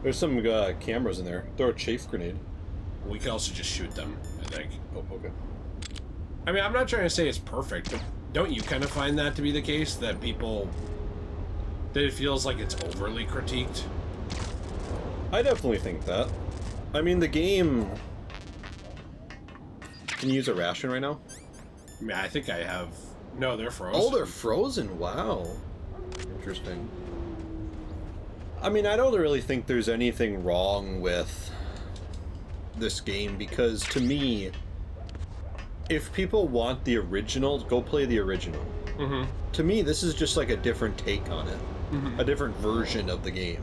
There's some cameras in there. Throw a chafe grenade. We could also just shoot them, I think. Oh, okay. I mean, I'm not trying to say it's perfect, but don't you kind of find that to be the case? That it feels like it's overly critiqued? I definitely think that. I mean, the game... Can you use a ration right now? I mean, I think I have... No, they're frozen. Oh, they're frozen? Wow. Interesting. I mean, I don't really think there's anything wrong with this game, because to me, if people want the original, go play the original. Mm-hmm. To me, this is just like a different take on it. Mm-hmm. A different version of the game.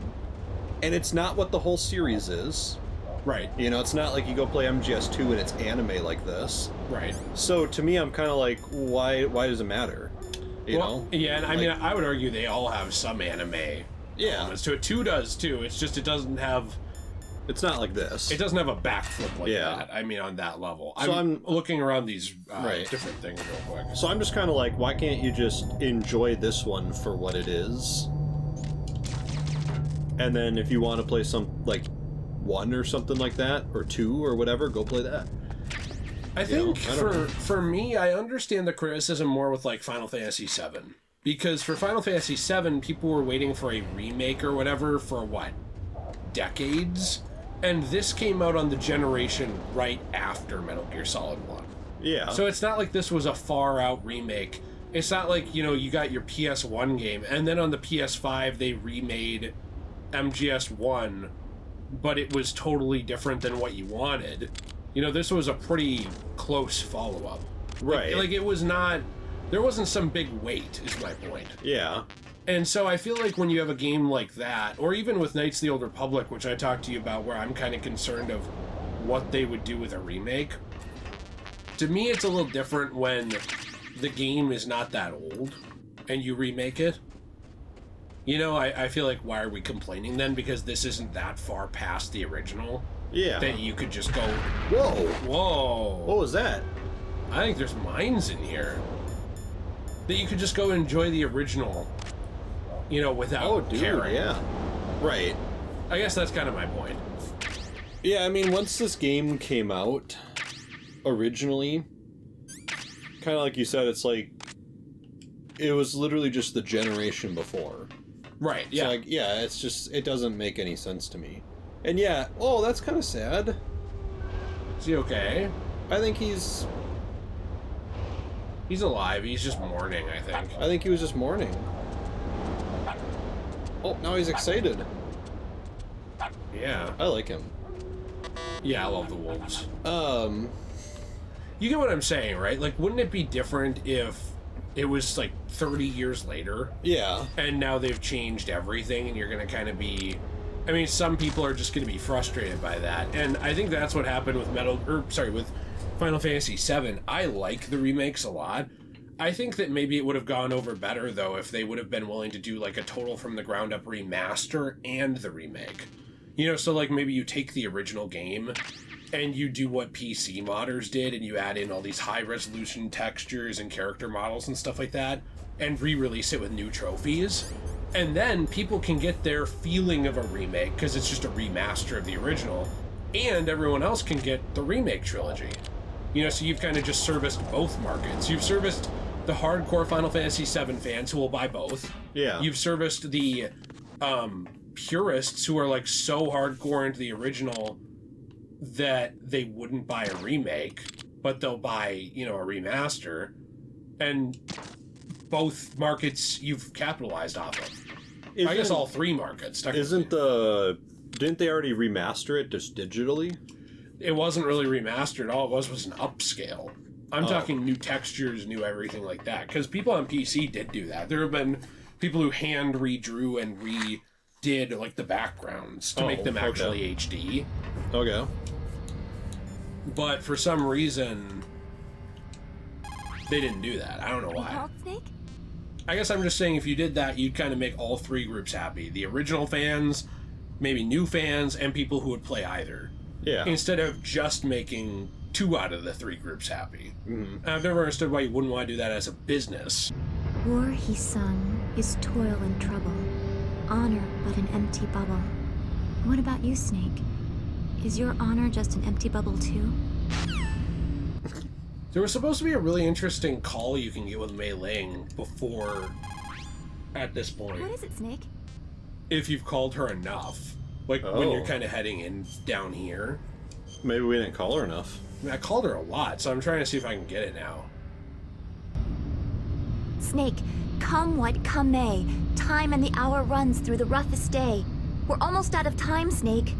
And it's not what the whole series is. Right. You know, it's not like you go play MGS2 and it's anime like this. Right. So to me, I'm kind of like, why does it matter? You know? Yeah, and I mean, I would argue they all have some anime elements to it. 2 does too. It's just it doesn't have... It's not like this. It doesn't have a backflip like that. I mean, on that level. So I'm looking around these different things real quick. So I'm just kind of like, why can't you just enjoy this one for what it is? And then if you want to play some, like, 1 or something like that, or 2 or whatever, go play that. I think for me, I understand the criticism more with, like, Final Fantasy VII. Because for Final Fantasy VII, people were waiting for a remake or whatever for, what, decades? And this came out on the generation right after Metal Gear Solid 1. Yeah. So it's not like this was a far-out remake. It's not like, you know, you got your PS1 game, and then on the PS5 they remade MGS1, but it was totally different than what you wanted. You know, this was a pretty close follow-up. Right. Like it was not... There wasn't some big weight, is my point. Yeah. And so I feel like when you have a game like that, or even with Knights of the Old Republic, which I talked to you about, where I'm kind of concerned of what they would do with a remake, to me it's a little different when the game is not that old and you remake it. You know, I feel like, why are we complaining then? Because this isn't that far past the original. Yeah. That you could just go... Whoa! Whoa! What was that? I think there's mines in here. That you could just go enjoy the original... You know, without caring. Yeah. Right. I guess that's kind of my point. Yeah, I mean, once this game came out, originally, kind of like you said, it's like, it was literally just the generation before. Right, yeah. So, like, yeah, it's just, it doesn't make any sense to me. And yeah, oh, that's kind of sad. Is he okay? I think he's... He's alive, he's just mourning, I think. I think he was just mourning. Oh, now he's excited. Yeah. I like him. Yeah, I love the wolves. You get what I'm saying, right? Like, wouldn't it be different if it was, like, 30 years later? Yeah. And now they've changed everything, and you're gonna kind of be... I mean, some people are just gonna be frustrated by that, and I think that's what happened with with Final Fantasy VII. I like the remakes a lot. I think that maybe it would have gone over better, though, if they would have been willing to do, like, a total from-the-ground-up remaster and the remake. You know, so, like, maybe you take the original game, and you do what PC modders did, and you add in all these high-resolution textures and character models and stuff like that, and re-release it with new trophies. And then people can get their feeling of a remake, because it's just a remaster of the original, and everyone else can get the remake trilogy. You know, so you've kind of just serviced both markets. You've serviced the hardcore Final Fantasy VII fans who will buy both. Yeah. You've serviced the purists who are, like, so hardcore into the original that they wouldn't buy a remake, but they'll buy, you know, a remaster. And both markets you've capitalized off of. I guess all 3 markets. Didn't they already remaster it just digitally? It wasn't really remastered. All it was an upscale. I'm talking new textures, new everything like that. Because people on PC did do that. There have been people who hand redrew and redid, like, the backgrounds to make them actually HD. Okay. But for some reason, they didn't do that. I don't know why. I guess I'm just saying, if you did that, you'd kind of make all 3 groups happy. The original fans, maybe new fans, and people who would play either. Yeah. Instead of just making 2 out of the 3 groups happy. Mm-hmm. I've never understood why you wouldn't want to do that as a business. War, he sung, is toil and trouble, honor but an empty bubble. What about you, Snake? Is your honor just an empty bubble too? There was supposed to be a really interesting call you can get with Mei Ling before, at this point. What is it, Snake? If you've called her enough. Like, when you're kind of heading in down here. Maybe we didn't call her enough. I mean, I called her a lot, so I'm trying to see if I can get it now. Snake, come what come may, time and the hour runs through the roughest day. We're almost out of time, Snake.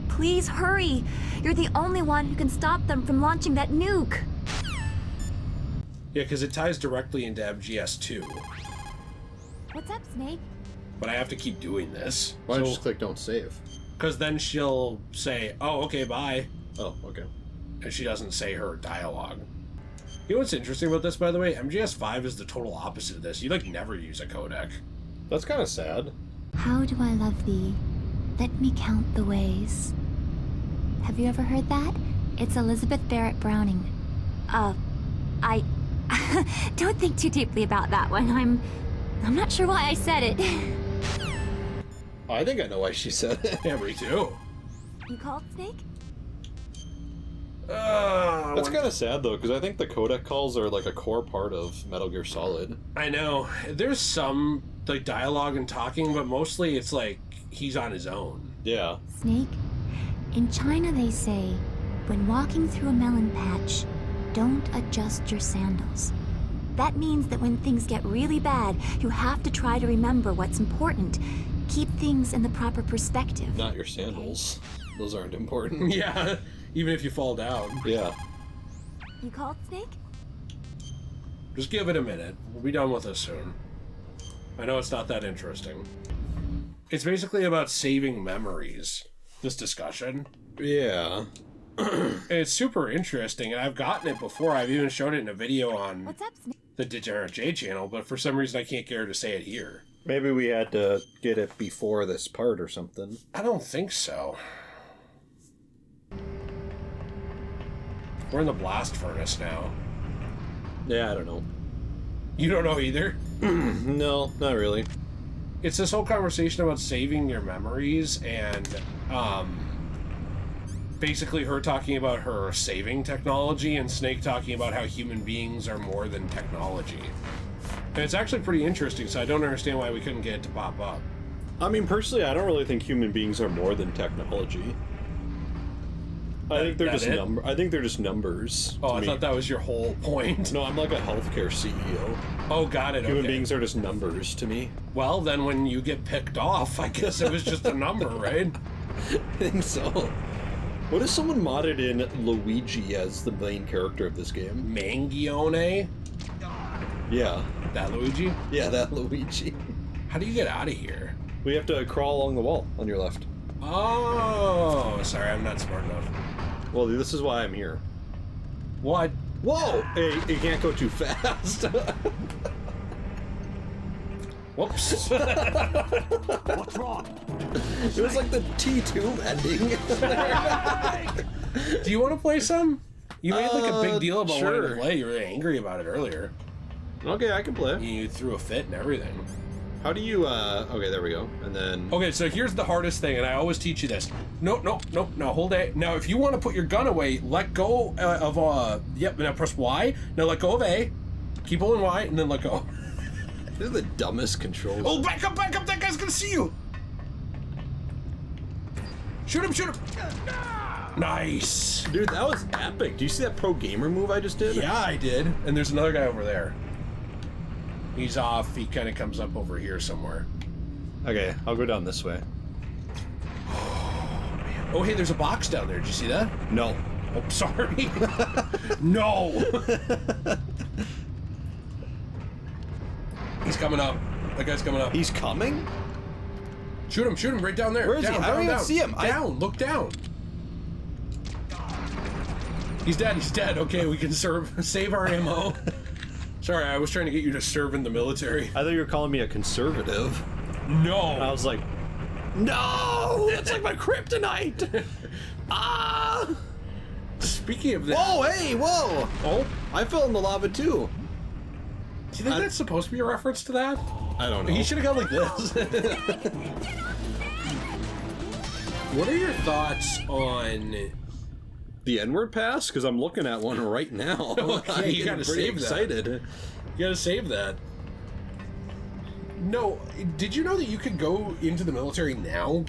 Please hurry. You're the only one who can stop them from launching that nuke. Yeah, because it ties directly into MGS2. What's up, Snake? But I have to keep doing this. Why don't you just click don't save? Because then she'll say, oh, okay, bye. Oh, okay. And she doesn't say her dialogue. You know what's interesting about this, by the way? MGS5 is the total opposite of this. You, like, never use a codec. That's kind of sad. How do I love thee? Let me count the ways. Have you ever heard that? It's Elizabeth Barrett Browning. I don't think too deeply about that one. I'm not sure why I said it. I think I know why she said it. Yeah, me too. You called, Snake? That's kind of sad, though, because I think the codec calls are, like, a core part of Metal Gear Solid. I know. There's some, like, dialogue and talking, but mostly it's like he's on his own. Yeah. Snake, in China they say, when walking through a melon patch, don't adjust your sandals. That means that when things get really bad, you have to try to remember what's important. Keep things in the proper perspective. Not your sandals. Those aren't important. Yeah, even if you fall down. Yeah. You called, Snake? Just give it a minute. We'll be done with this soon. I know it's not that interesting. It's basically about saving memories, this discussion. Yeah. And it's super interesting, and I've gotten it before. I've even shown it in a video on What's up, Snake? the Degenerate Jay channel, but for some reason I can't get her to say it here. Maybe we had to get it before this part or something. I don't think so. We're in the blast furnace now. Yeah, I don't know. You don't know either? No, not really. It's this whole conversation about saving your memories and, basically her talking about her saving technology and Snake talking about how human beings are more than technology. And it's actually pretty interesting, so I don't understand why we couldn't get it to pop up. I mean, personally, I don't really think human beings are more than technology. I think they're just numbers. Oh, I me. thought that was your whole point. No, I'm like a healthcare CEO. Oh, got it. Human okay. beings are just numbers to me. Well, then when you get picked off, I guess it was just a number, right? I think so. What if someone modded in Luigi as the main character of this game? Mangione? Yeah. That Luigi? Yeah, that Luigi. How do you get out of here? We have to crawl along the wall on your left. Oh, sorry, I'm not smart enough. Well, this is why I'm here. What? Whoa! Hey, you can't go too fast. Whoops. What's wrong? It was like the T2 ending. Do you want to play some? You made like a big deal about wanting sure. to play. You were angry about it earlier. Okay, I can play. You threw a fit and everything. How do you, okay, there we go. And then... Okay, so here's the hardest thing, and I always teach you this. No, hold it. Now, if you want to put your gun away, let go of, yep, now press Y. Now let go of A. Keep holding Y, and then let go. These are the dumbest controls. Oh, back up, that guy's gonna see you. Shoot him. Nice. Dude, that was epic. Do you see that pro gamer move I just did? Yeah, I did. And there's another guy over there. He's off. He kind of comes up over here somewhere. Okay, I'll go down this way. Oh, hey, there's a box down there. Did you see that? No. Oh, sorry. No. He's coming up. That guy's coming up. He's coming? Shoot him right down there. Where is he? I don't even see him. Down, look down. He's dead. Okay, we can save our ammo. Sorry, I was trying to get you to serve in the military. I thought you were calling me a conservative. No. I was like, no! That's like my kryptonite! Ah! Speaking of that... Whoa, hey, whoa! Oh, I fell in the lava too. Do you think that's supposed to be a reference to that? I don't know. He should have gone like this. What are your thoughts on The N-word pass? Because I'm looking at one right now. Okay, you I'm gotta pretty save that. excited. You gotta save that. No, did you know that you could go into the military now?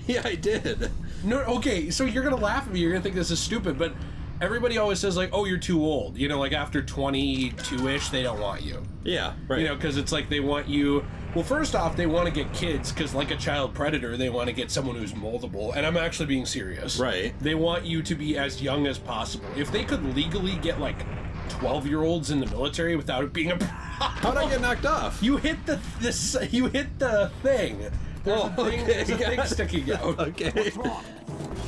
Yeah, I did. No, okay, so you're gonna laugh at me, you're gonna think this is stupid, but everybody always says, like, oh, you're too old. You know, like, after 22-ish, they don't want you. Yeah, right. You know, because it's like they want you... Well, first off, they want to get kids, because like a child predator, they want to get someone who's moldable, and I'm actually being serious. Right. They want you to be as young as possible. If they could legally get, like, 12-year-olds in the military without it being a problem... How'd I get knocked off? You hit the thing. There's a thing, okay, there's a thing sticking out. Okay.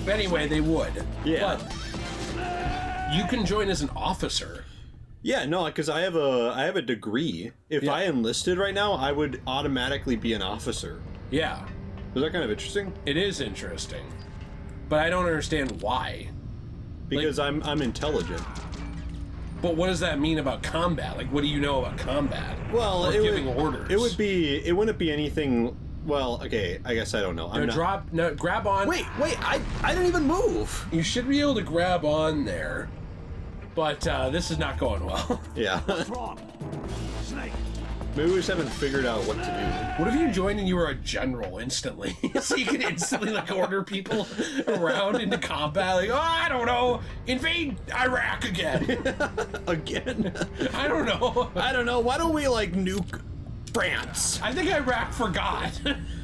But anyway, they would. Yeah. But you can join as an officer. Yeah, no, because I have a degree. If Yeah. I enlisted right now, I would automatically be an officer. Yeah. Is that kind of interesting? It is interesting. But I don't understand why. Because I'm intelligent. But what does that mean about combat? Like, what do you know about combat? Well, or giving orders? It wouldn't be anything. Well, okay, I guess I don't know. Grab on. Wait, I didn't even move. You should be able to grab on there. But this is not going well. Yeah. What's wrong? Snake. Maybe we just haven't figured out what to do. What if you joined and you were a general instantly? So you could instantly, like, order people around into combat. Like, oh, I don't know, invade Iraq again. Again? I don't know. I don't know. Why don't we, like, nuke France? I think Iraq forgot.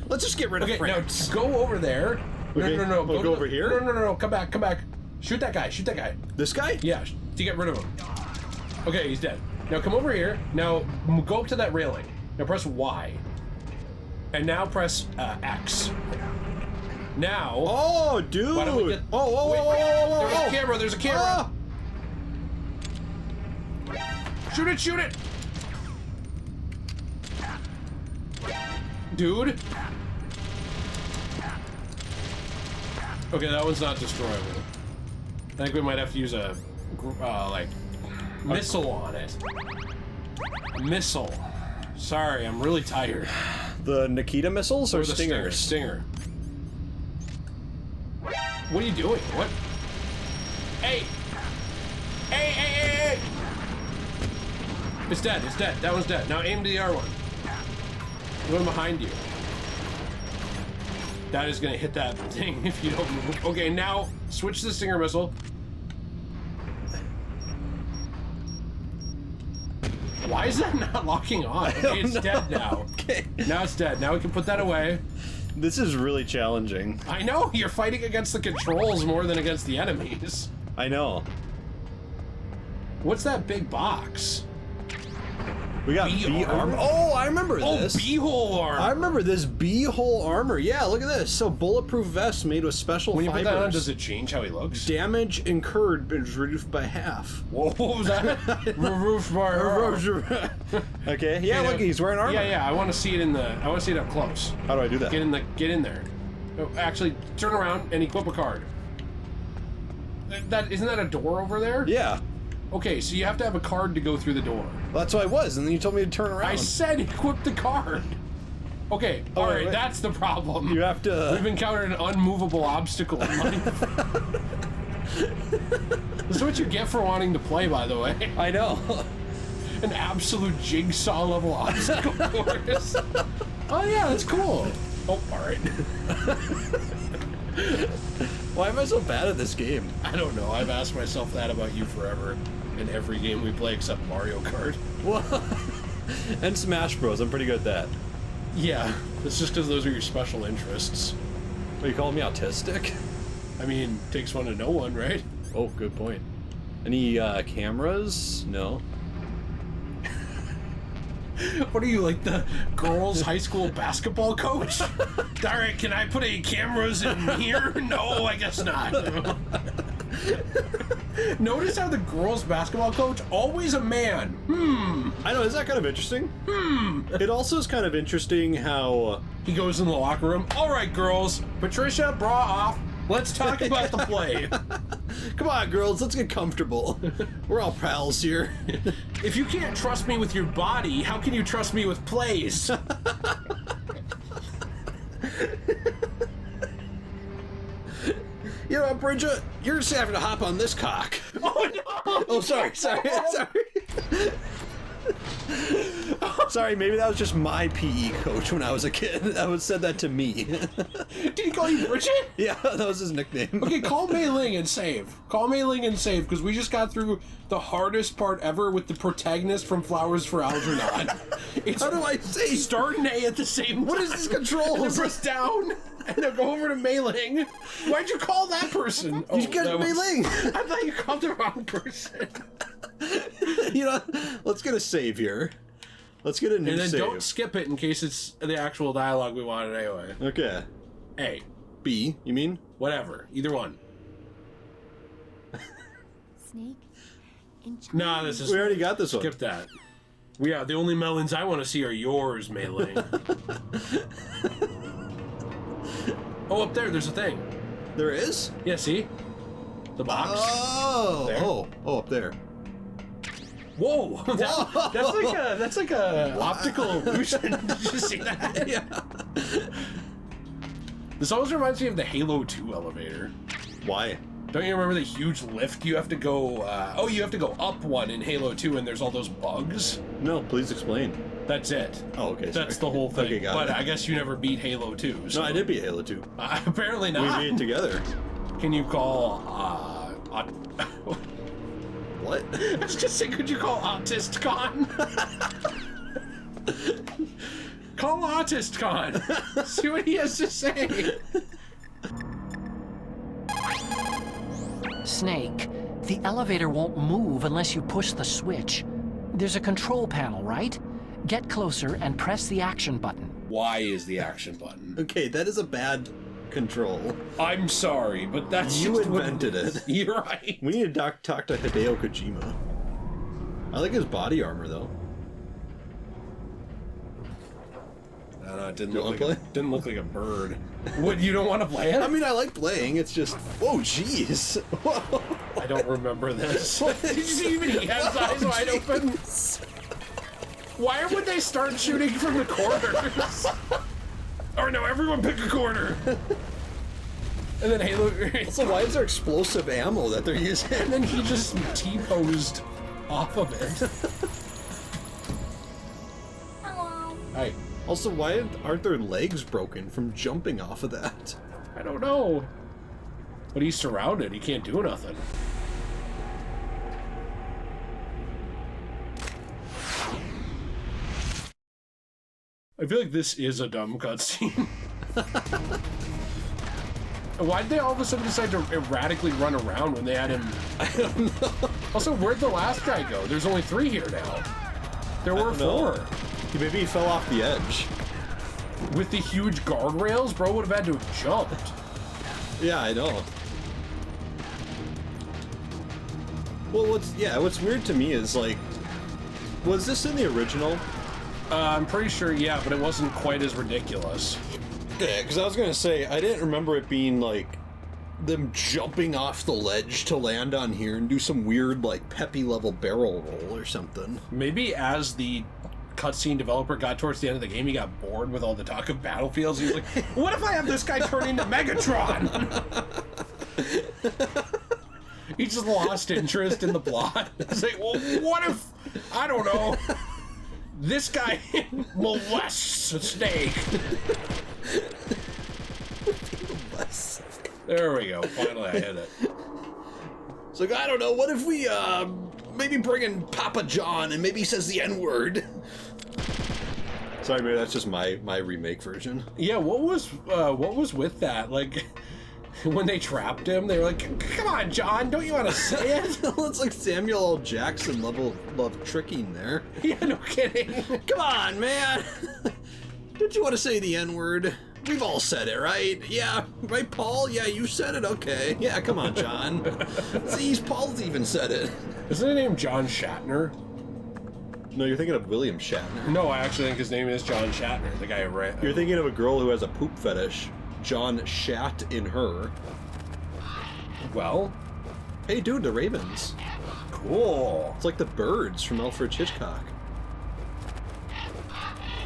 Let's just get rid of Okay, now France. go over there. Okay, No. we'll go over here? No. Come back. Shoot that guy. This guy? Yeah, to get rid of him. Okay, he's dead. Now come over here. Now go up to that railing. Now press Y. And now press X. Now. Oh, dude! Why don't we get? Whoa! There's a camera. Shoot it! Dude. Okay, that one's not destroyable. I think we might have to use a missile on it. A missile. Sorry, I'm really tired. The Nikita missiles or the stingers? Stinger. What are you doing? What? Hey! It's dead. That one's dead. Now aim to the other one. The one behind you. That is gonna hit that thing if you don't move. Okay, now switch to the Stinger missile. Why is that not locking on? Okay, it's dead now. Okay. Now it's dead. Now we can put that away. This is really challenging. I know, you're fighting against the controls more than against the enemies. I know. What's that big box? We got B armor. armor? Oh, I remember Oh, this. B-hole armor. I remember this B-hole armor. Yeah, look at this. So bulletproof vest made with special When you fibers. put that on, does it change how he looks? Damage incurred is reduced by half. Whoa, what was that? Reduced by Okay. Yeah, look, he's wearing armor. Yeah. I want to see it I want to see it up close. How do I do that? Get in there. No, actually, turn around and equip a card. Isn't that a door over there? Yeah. Okay, so you have to have a card to go through the door. Well, that's what I was, and then you told me to turn around. I said equip the card. Okay, Oh, alright, wait. that's the problem. You have to. We've encountered an unmovable obstacle in life. This is what you get for wanting to play, by the way. I know. An absolute jigsaw level obstacle course. Oh yeah, that's cool. Oh, alright. Why am I so bad at this game? I don't know. I've asked myself that about you forever. In every game we play except Mario Kart. Well, and Smash Bros. I'm pretty good at that. Yeah, it's just because those are your special interests. Are you calling me autistic? I mean, takes one to know one, right? Oh, good point. Any cameras? No. What are you, like the girls' high school basketball coach? Alright, can I put any cameras in here? No, I guess not. Notice how the girls' basketball coach, always a man. I know, is that kind of interesting? It also is kind of interesting how... He goes in the locker room. Alright, girls, Patricia, bra off. Let's talk about the play. Come on, girls, let's get comfortable. We're all pals here. If you can't trust me with your body, how can you trust me with plays? You know, Bridget, you're just having to hop on this cock. Oh no! Oh, sorry. Sorry, maybe that was just my PE coach when I was a kid. That said that to me. Did he call you Bridget? Yeah, that was his nickname. Okay, call Mei Ling and save. Call Mei Ling and save, because we just got through the hardest part ever with the protagonist from Flowers for Algernon. How do I say? Start and A at the same time. What is this control? And then press down, and then go over to Mei Ling. Why'd you call that person? Oh, You got Mei Ling. I thought you called the wrong person. You know, let's get a save here. Let's get a new And then save. don't skip it in case it's the actual dialogue we wanted anyway. Okay. A. B, you mean? Whatever. Either one. Snake? Enchanting. No, this is... We already got this one. Skip that. Yeah, the only melons I want to see are yours, Mei Ling. Oh, up there's a thing. There is? Yeah, see? The box. Oh! There. Oh, up there. Whoa! That's like a optical illusion. Did you see that? Yeah. This always reminds me of the Halo 2 elevator. Why? Don't you remember the huge lift you have to go... you have to go up one in Halo 2 and there's all those bugs? No, please explain. That's it. Oh, okay. That's sorry. the whole thing. Okay, got but it. I guess you never beat Halo 2. So. No, I did beat Halo 2. Apparently not. We beat it together. Can you call... What? I was just saying, could you call AutistCon? Call AutistCon. See what he has to say. Snake, the elevator won't move unless you push the switch. There's a control panel, right? Get closer and press the action button. Y is the action button. Okay, that is a bad control. I'm sorry, but that's You just invented it. You're right. We need to talk to Hideo Kojima. I like his body armor, though. No, it didn't You look wanna like didn't look like a bird. What, you don't want to play it? I mean, I like playing, it's just... Whoa, jeez. Whoa. I don't remember this. Did you see even he has his eyes wide open? Why would they start shooting from the corners? Or no, everyone pick a corner. And then Halo... So why is there explosive ammo that they're using? And then he just T-posed off of it. Hello. Hi. Also, why aren't their legs broken from jumping off of that? I don't know. But he's surrounded. He can't do nothing. I feel like this is a dumb cutscene. Why'd they all of a sudden decide to erratically run around when they had him? I don't know. Also, where'd the last guy go? There's only 3 here now. There were 4. Maybe he fell off the edge. With the huge guardrails, bro would have had to have jumped. Yeah, I know. Well, what's weird to me is, like, was this in the original? I'm pretty sure, yeah, but it wasn't quite as ridiculous. Yeah, because I was gonna say, I didn't remember it being, like, them jumping off the ledge to land on here and do some weird, like, peppy level barrel roll or something. Maybe as the cutscene developer got towards the end of the game, he got bored with all the talk of battlefields. He was like, what if I have this guy turn into Megatron? He just lost interest in the plot. It's like, well, what if, I don't know, this guy molests a snake? There we go. Finally, I hit it. It's like, I don't know, what if we, maybe bring in Papa John and maybe he says the N-word? Sorry, maybe that's just my remake version. Yeah, what was with that? Like, when they trapped him, they were like, come on, John, don't you want to say it? It's like Samuel L. Jackson level of tricking there. Yeah, no kidding. Come on, man! Don't you want to say the N-word? We've all said it, right? Yeah, right, Paul? Yeah, you said it? Okay. Yeah, come on, John. See, Paul's even said it. Isn't his name John Shatner? No, you're thinking of William Shatner. No, I actually think his name is John Shatner, the guy who ran. You're thinking of a girl who has a poop fetish. John Shat in her. Well, Hey, dude, the Ravens. cool. It's like the birds from Alfred Hitchcock.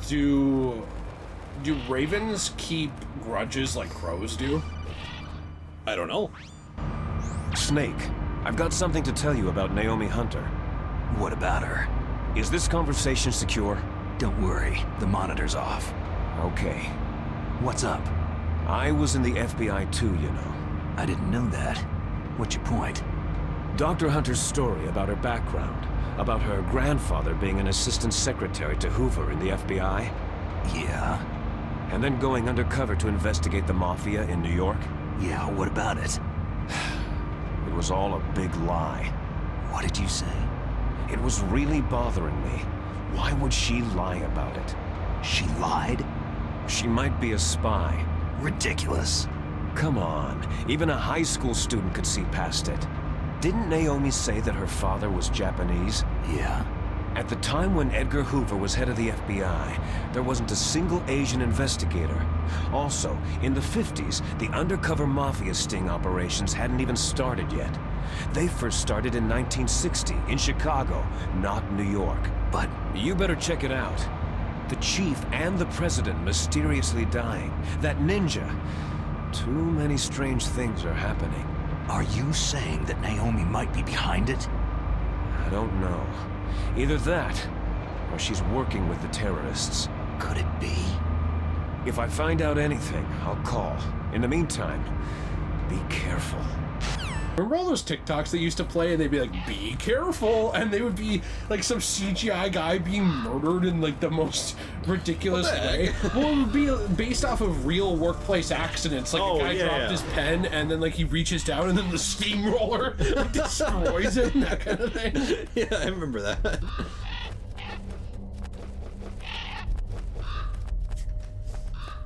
Do ravens keep grudges like crows do? I don't know. Snake, I've got something to tell you about Naomi Hunter. What about her? Is this conversation secure? Don't worry, the monitor's off. Okay. What's up? I was in the FBI too, you know. I didn't know that. What's your point? Dr. Hunter's story about her background, about her grandfather being an assistant secretary to Hoover in the FBI, Yeah? and then going undercover to investigate the Mafia in New York. Yeah, what about it? It was all a big lie. What did you say? It was really bothering me. Why would she lie about it? She lied? She might be a spy. Ridiculous. Come on, even a high school student could see past it. Didn't Naomi say that her father was Japanese? Yeah? At the time when Edgar Hoover was head of the FBI, there wasn't a single Asian investigator. Also, in the 50s, the undercover mafia sting operations hadn't even started yet. They first started in 1960, in Chicago, not New York. But You better check it out. The chief and the president mysteriously dying. That ninja. Too many strange things are happening. are you saying that Naomi might be behind it? I don't know. Either that, or she's working with the terrorists. Could it be? If I find out anything, I'll call. In the meantime, be careful. Remember all those TikToks that used to play and they'd be like, be careful, and they would be like some CGI guy being murdered in like the most ridiculous way. Well, it would be based off of real workplace accidents. Like a guy dropped his pen and then like he reaches down and then the steamroller like, destroys him, that kind of thing. Yeah, I remember that.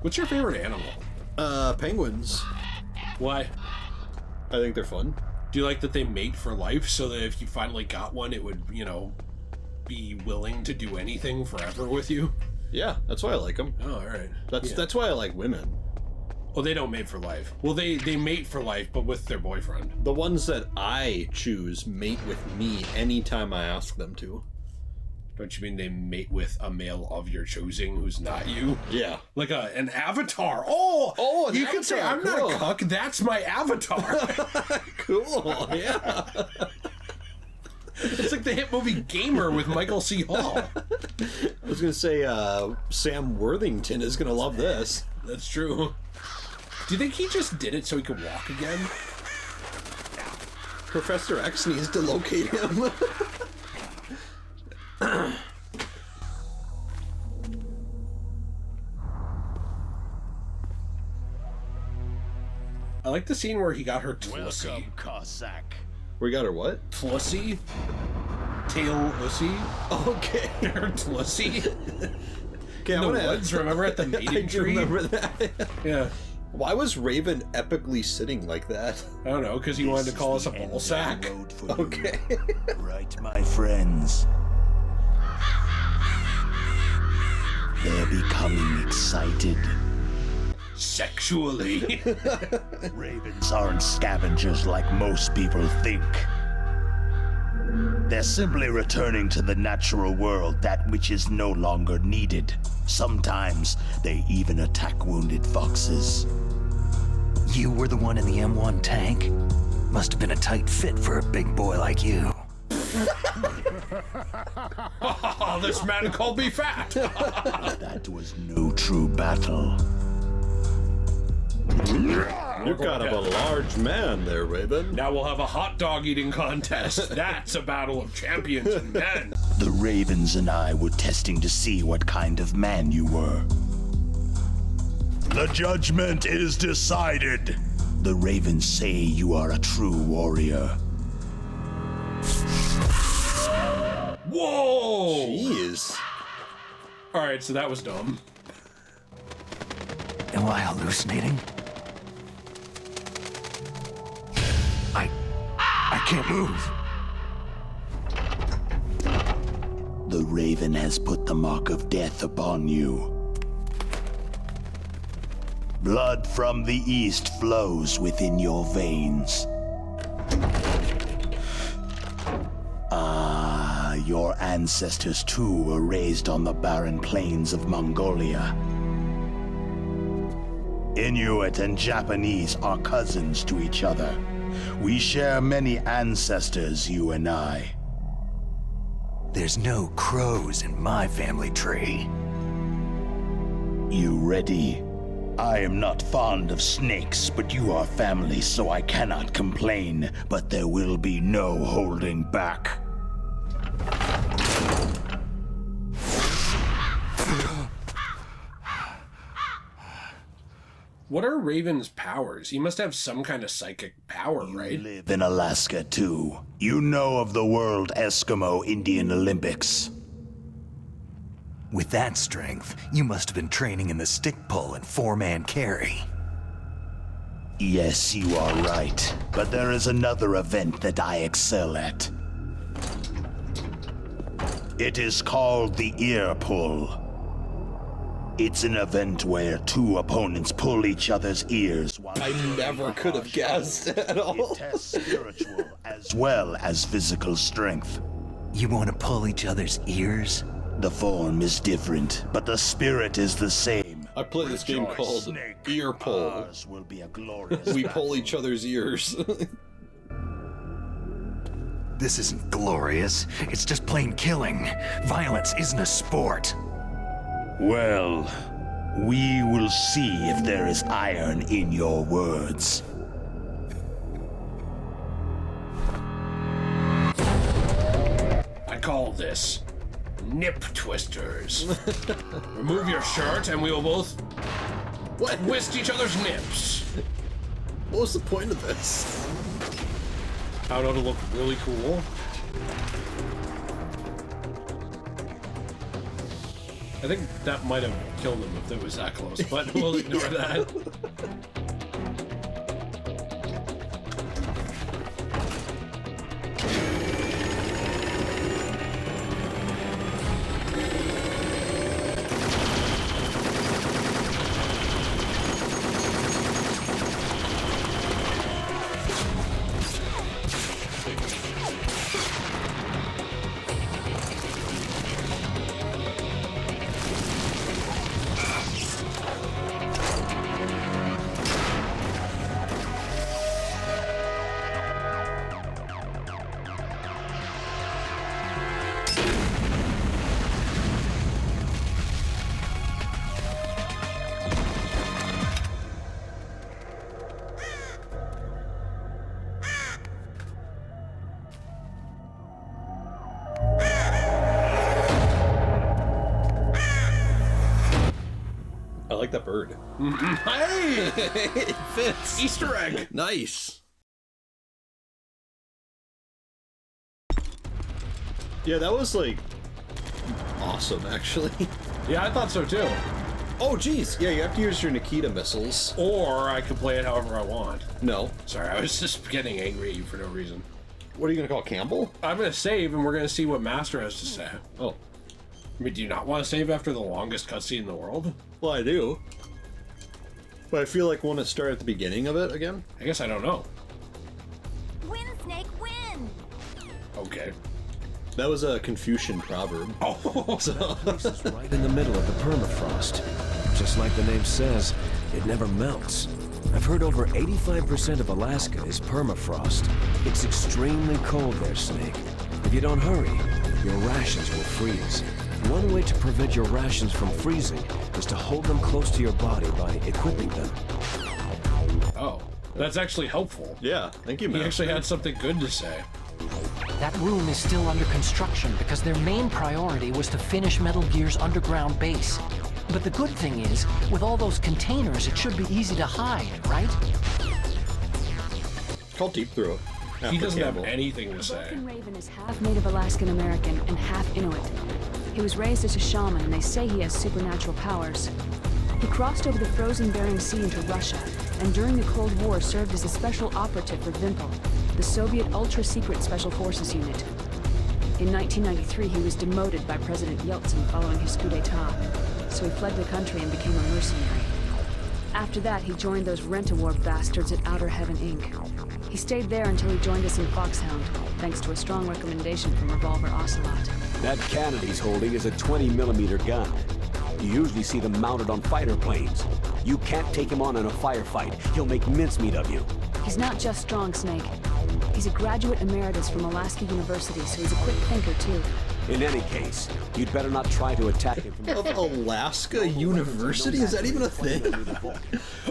What's your favorite animal? Penguins. Why? I think they're fun. Do you like that they mate for life so that if you finally got one, it would, you know, be willing to do anything forever with you? Yeah, that's why I like them. Oh, all right. That's why I like women. Well, they don't mate for life. Well, they mate for life, but with their boyfriend. The ones that I choose mate with me anytime I ask them to. Don't you mean they mate with a male of your choosing who's not you? Yeah. Like an avatar. Oh, an you could say, I'm avatar, not a cuck, that's my avatar. Cool, yeah. It's like the hit movie Gamer with Michael C. Hall. I was gonna say, Sam Worthington is gonna love this. That's true. Do you think he just did it so he could walk again? Professor X needs to locate him. I like the scene where he got her Tlussie. Welcome, Cossack. We got her what? Tlussie? Tail Ussy? Okay. Her Tlussie? Okay, In the woods, remember at the I mating do tree? remember that. Yeah. Why was Raven epically sitting like that? I don't know, because he wanted to call us a ball sack. Okay. Right, my friends. They're becoming excited. Sexually. Ravens aren't scavengers like most people think. They're simply returning to the natural world that which is no longer needed. Sometimes they even attack wounded foxes. You were the one in the M1 tank? Must have been a tight fit for a big boy like you. Oh, this man called me fat. That was no true battle. You're kind of a large man there, Raven. Now we'll have a hot dog eating contest. That's a battle of champions and men. The Ravens and I were testing to see what kind of man you were. The judgment is decided. The Ravens say you are a true warrior. Whoa! Jeez. All right, so that was dumb. Am I hallucinating? I can't move. The Raven has put the mark of death upon you. Blood from the east flows within your veins. Your ancestors too were raised on the barren plains of Mongolia. Inuit and Japanese are cousins to each other. We share many ancestors, you and I. There's no crows in my family tree. You ready? I am not fond of snakes, but you are family, so I cannot complain. But there will be no holding back. What are Raven's powers? He must have some kind of psychic power, right? You live in Alaska, too. You know of the World Eskimo Indian Olympics. With that strength, you must have been training in the stick pull and four-man carry. Yes, you are right. But there is another event that I excel at. It is called the ear pull. It's an event where two opponents pull each other's ears while I never could have guessed at all. It tests spiritual as well as physical strength. You want to pull each other's ears? The form is different, but the spirit is the same. I play this game Rejoice, called Snake. Ear Pull. Ours will be a glorious We pull battle. each other's ears. This isn't glorious. It's just plain killing. Violence isn't a sport. Well, we will see if there is iron in your words. I call this nip twisters. Remove your shirt and we will both twist each other's nips. What was the point of this? I don't know, to look really cool. I think that might have killed him if it was that close, but we'll ignore that. I like that bird. Hey! It fits. Easter egg! Nice. Yeah, that was like awesome, actually. Yeah, I thought so too. Oh, geez. Yeah, you have to use your Nikita missiles. Or I could play it however I want. No. Sorry, I was just getting angry at you for no reason. What are you gonna call Campbell? I'm gonna save and we're gonna see what Master has to say. Oh, I mean, do you not want to save after the longest cutscene in the world? well, I do. But I feel like I want to start at the beginning of it again. I guess I don't know. Win, Snake, win! Okay. That was a Confucian proverb. Oh, So, This is right in the middle of the permafrost. Just like the name says, it never melts. I've heard over 85% of Alaska is permafrost. It's extremely cold there, Snake. If you don't hurry, your rations will freeze. One way to prevent your rations from freezing is to hold them close to your body by equipping them. oh, that's actually helpful. yeah, thank you, He man. actually had something good to say. That room is still under construction because their main priority was to finish Metal Gear's underground base. But the good thing is, with all those containers, it should be easy to hide, right? Call Deep Throat. He after doesn't Campbell. have anything to say. Vulcan Raven is half Native Alaskan American and half Inuit. He was raised as a shaman, and they say he has supernatural powers. He crossed over the frozen Bering Sea into Russia, and during the Cold War served as a special operative for Vimpel, the Soviet ultra-secret Special Forces unit. In 1993, he was demoted by President Yeltsin following his coup d'etat, so he fled the country and became a mercenary. After that, he joined those rent-a-war bastards at Outer Heaven, Inc. He stayed there until he joined us in Foxhound, thanks to a strong recommendation from Revolver Ocelot. That cannon he's holding is a 20mm gun. You usually see them mounted on fighter planes. You can't take him on in a firefight. He'll make mincemeat of you. He's not just strong, Snake. He's a graduate emeritus from Alaskan University, so he's a quick thinker, too. In any case, you'd better not try to attack him from Of Alaska University? Is that even a thing?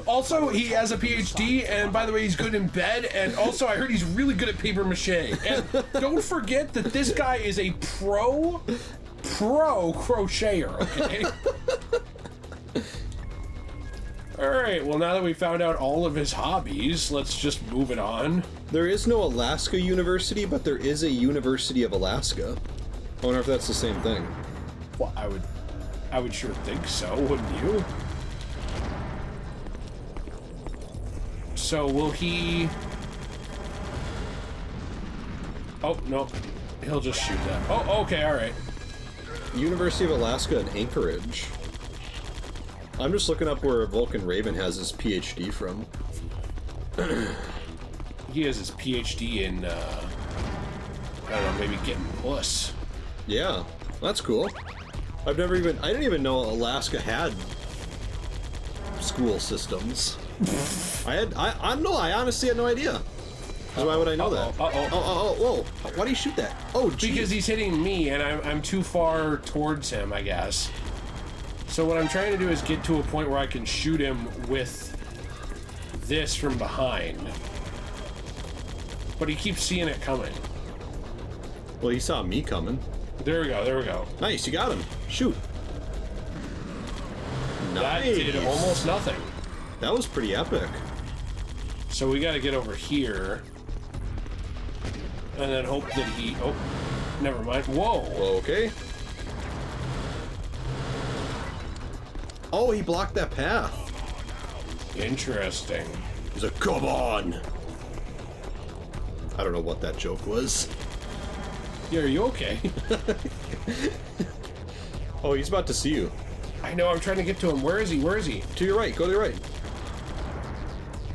Also, he has a PhD, and by the way, he's good in bed, and also I heard he's really good at paper mache. And don't forget that this guy is a pro crocheter, okay? Alright, well now that we found out all of his hobbies, let's just move it on. There is no Alaska University, but there is a University of Alaska. I wonder if that's the same thing. Well, I would sure think so, wouldn't you? So will he... Oh, no. He'll just shoot that. Oh, okay, alright. University of Alaska in Anchorage. I'm just looking up where Vulcan Raven has his PhD from. He has his PhD in, I don't know, maybe getting puss. Yeah, that's cool. I didn't even know Alaska had school systems. I honestly had no idea. So why would I know that? Whoa. Why do you shoot that? Oh, geez. Because he's hitting me, and I'm too far towards him, I guess. So what I'm trying to do is get to a point where I can shoot him with this from behind. But he keeps seeing it coming. Well, he saw me coming. There we go. Nice, you got him. Shoot. That Nice. did almost nothing. That was pretty epic. So we gotta get over here. And then hope that he... Oh, never mind. Whoa. Okay. Oh, he blocked that path. Interesting. He's like, come on. I don't know what that joke was. Yeah, are you okay? Oh, he's about to see you. I know, I'm trying to get to him. Where is he? To your right, go to your right.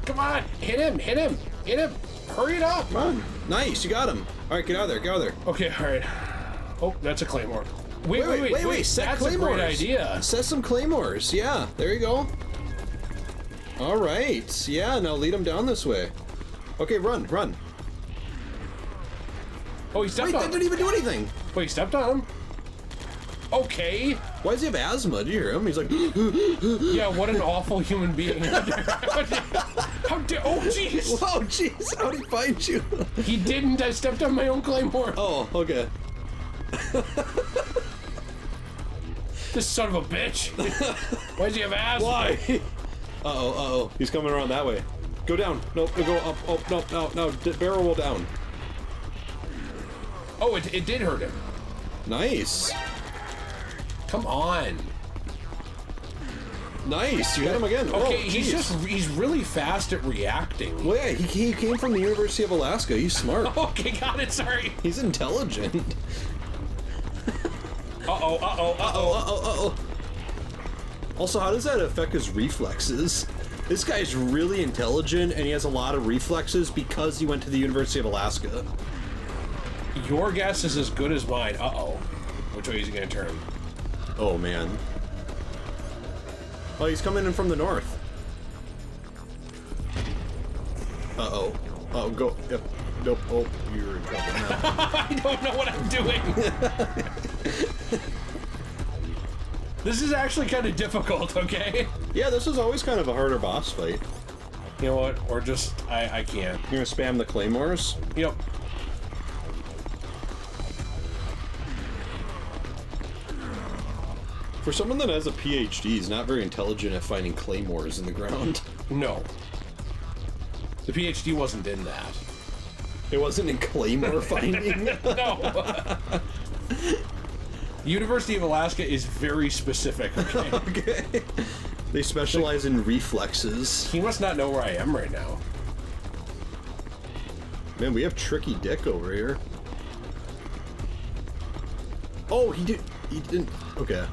Come on! Hit him! Hurry it up! Come on. Nice, you got him. Alright, get out of there. Okay, alright. Oh, that's a claymore. Wait, set that's claymores. a great idea. Set some claymores, yeah, there you go. Alright, yeah, now lead him down this way. Okay, run. Oh, he stepped on That him. didn't even do anything. Wait, he stepped on him? Okay. Why does he have asthma? Do you hear him? He's like, Yeah, what an awful human being. How dare... Oh, jeez! whoa, jeez, how'd he find you? He didn't. I stepped on my own claymore. Oh, okay. This son of a bitch. Why does he have asthma? Why? Uh-oh. He's coming around that way. Go down. Nope, go up. Oh, no. Barrel roll down. Oh, it did hurt him. Nice. Come on. Nice, you hit him again. Okay, oh, he's really fast at reacting. Well, yeah, he came from the University of Alaska. He's smart. Okay, got it, sorry. He's intelligent. Uh-oh. Also, how does that affect his reflexes? This guy's really intelligent, and he has a lot of reflexes because he went to the University of Alaska. Your guess is as good as mine. Uh-oh. Which way is he gonna turn? Oh, man. Oh, he's coming in from the north. Uh-oh. Oh, go. Yep. Nope. Oh, you're in trouble now. I don't know what I'm doing. This is actually kind of difficult, okay? Yeah, this is always kind of a harder boss fight. You know what? Or just, I can't. You're gonna spam the claymores? Yep. For someone that has a PhD, he's not very intelligent at finding claymores in the ground. No. The PhD wasn't in that. It wasn't in claymore finding? No. University of Alaska is very specific, okay? Okay. They specialize in reflexes. He must not know where I am right now. Man, we have Tricky Dick over here. Oh, he didn't. Okay.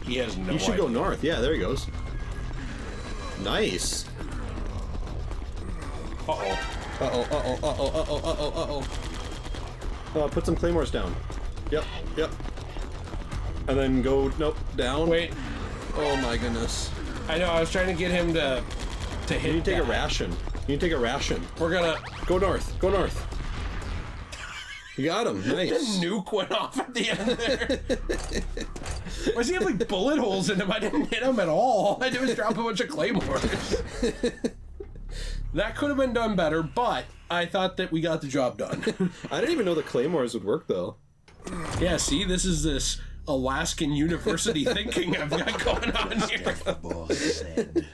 He has no idea. You should go north. Yeah, there he goes. Nice. Put some claymores down. Yep. And then go, nope, down. Wait. Oh my goodness. I know, I was trying to get him to hit. You need to take a ration. We're gonna... Go north. You got him, nice. The nuke went off at the end there. Why does he have like bullet holes in him? I didn't hit him at all. All I did was drop a bunch of claymores. That could have been done better, but I thought that we got the job done. I didn't even know the claymores would work, though. Yeah, see, this Alaskan university thinking I've got going on here. The boss said.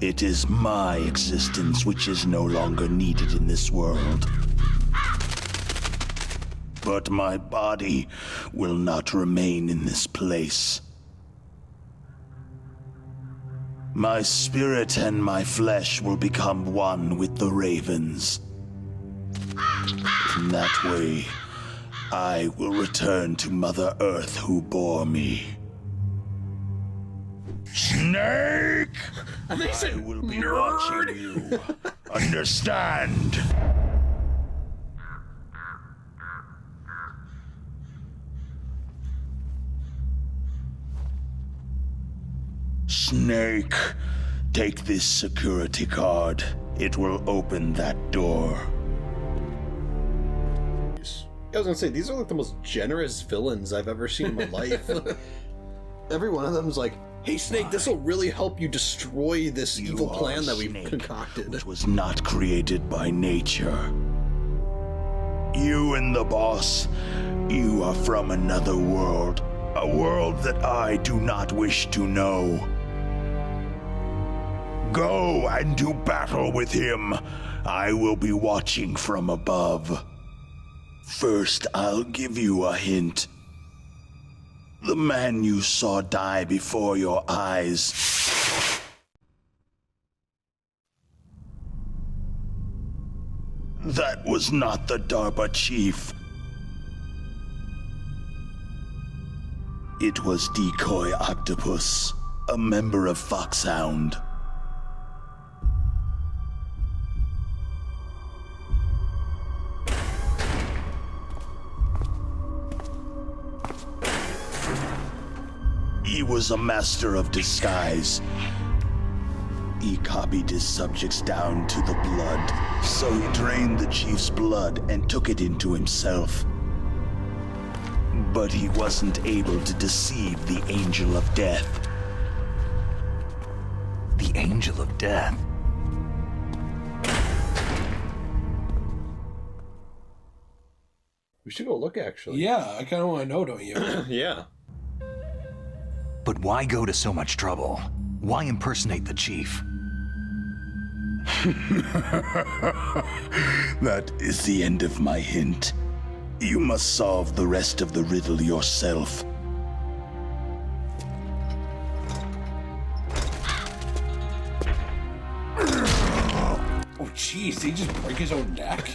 It is my existence which is no longer needed in this world. But my body will not remain in this place. My spirit and my flesh will become one with the ravens. In that way, I will return to Mother Earth who bore me. Snake! I think I will be watching you. Understand? Snake, take this security card. It will open that door. I was gonna say, these are like the most generous villains I've ever seen in my life. Every one of them is like, hey Snake, this will really help you destroy this evil plan that we've concocted. Which was not created by nature. You and the boss, you are from another world. A world that I do not wish to know. Go and do battle with him. I will be watching from above. First, I'll give you a hint. The man you saw die before your eyes. That was not the DARPA chief. It was Decoy Octopus, a member of Foxhound. He was a master of disguise. He copied his subjects down to the blood, so he drained the chief's blood and took it into himself. But he wasn't able to deceive the Angel of Death. The Angel of Death? We should go look, actually. Yeah, I kind of want to know, don't you? Yeah. But why go to so much trouble? Why impersonate the chief? That is the end of my hint. You must solve the rest of the riddle yourself. Oh, jeez, did he just break his own neck?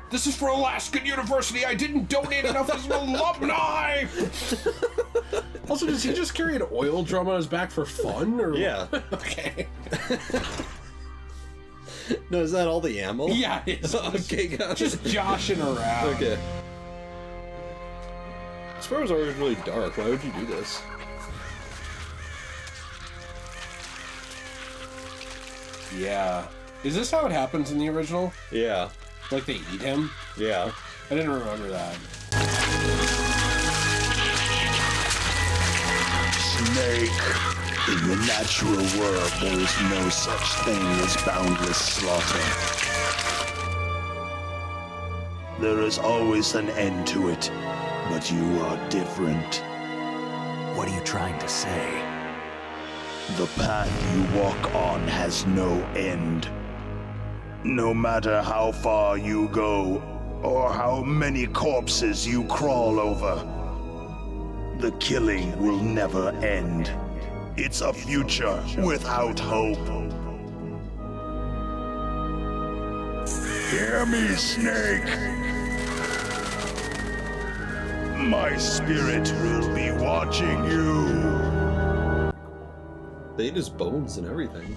This is for Alaskan University. I didn't donate enough as an alumni. Also, does he just carry an oil drum on his back for fun? Or Yeah. Okay. No, is that all the ammo? Yeah, it's Okay, got it. just joshing around. Okay. This part was always really dark. Why would you do this? Yeah. Is this how it happens in the original? Yeah. Like they eat him? Yeah. I didn't remember that. Snake. In the natural world, there is no such thing as boundless slaughter. There is always an end to it, but you are different. What are you trying to say? The path you walk on has no end. No matter how far you go, or how many corpses you crawl over, the killing will never end. It's a future without hope. Hear me, Snake. My spirit will be watching you. They ate his bones and everything.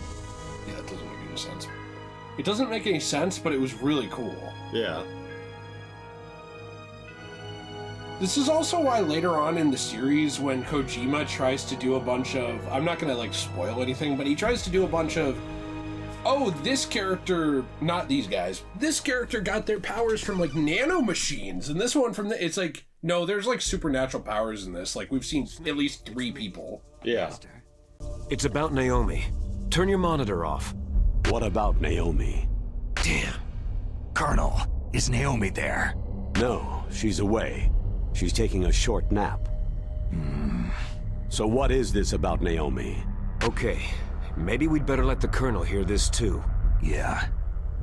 Yeah, that doesn't make any sense. It doesn't make any sense, but it was really cool. Yeah. This is also why later on in the series, when Kojima tries to do a bunch of... I'm not going to, like, spoil anything, but he tries to do a bunch of... Oh, this character... Not these guys. This character got their powers from, like, nanomachines, and this one from the... It's like, no, there's, like, supernatural powers in this. Like, we've seen at least 3 people. Yeah. It's about Naomi. Turn your monitor off. What about Naomi? Damn. Colonel, is Naomi there? No, she's away. She's taking a short nap. So what is this about Naomi? Okay, maybe we'd better let the Colonel hear this too. Yeah.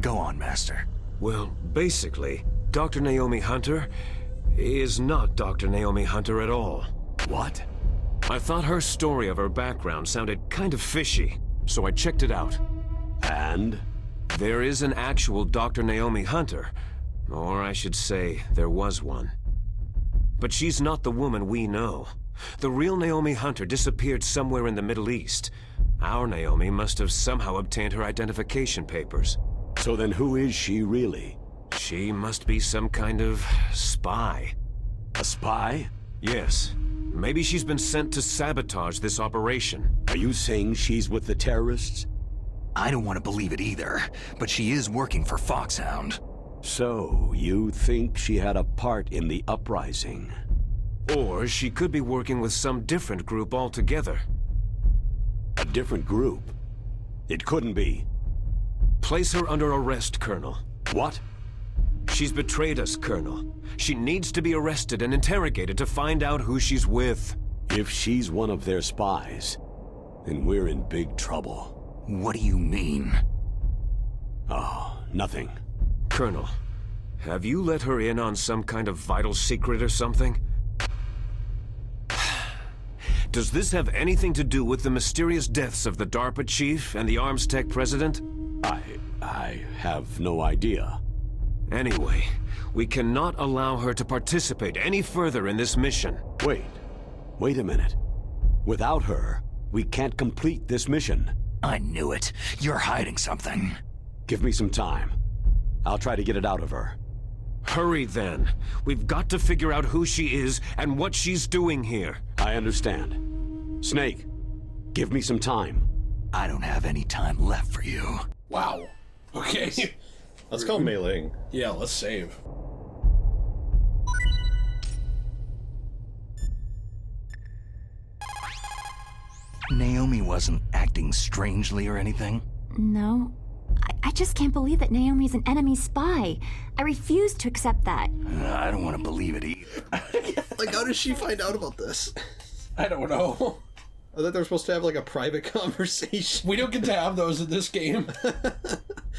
Go on, Master. Well, basically, Dr. Naomi Hunter is not Dr. Naomi Hunter at all. What? I thought her story of her background sounded kind of fishy, so I checked it out. And? There is an actual Dr. Naomi Hunter, or I should say, there was one. But she's not the woman we know. The real Naomi Hunter disappeared somewhere in the Middle East. Our Naomi must have somehow obtained her identification papers. So then who is she really? She must be some kind of spy. A spy? Yes. Maybe she's been sent to sabotage this operation. Are you saying she's with the terrorists? I don't want to believe it either, but she is working for Foxhound. So, you think she had a part in the uprising? Or she could be working with some different group altogether. A different group? It couldn't be. Place her under arrest, Colonel. What? She's betrayed us, Colonel. She needs to be arrested and interrogated to find out who she's with. If she's one of their spies, then we're in big trouble. What do you mean? Oh, nothing. Colonel, have you let her in on some kind of vital secret or something? Does this have anything to do with the mysterious deaths of the DARPA chief and the Arms Tech president? I have no idea. Anyway, we cannot allow her to participate any further in this mission. Wait a minute. Without her, we can't complete this mission. I knew it. You're hiding something. Give me some time. I'll try to get it out of her. Hurry then. We've got to figure out who she is and what she's doing here. I understand. Snake, give me some time. I don't have any time left for you. Wow. Okay. Let's call meleeing. Yeah, let's save. Naomi wasn't acting strangely or anything? No. I just can't believe that Naomi's an enemy spy. I refuse to accept that. I don't want to believe it either. Like, how does she find out about this? I don't know. I thought they were supposed to have, like, a private conversation. We don't get to have those in this game.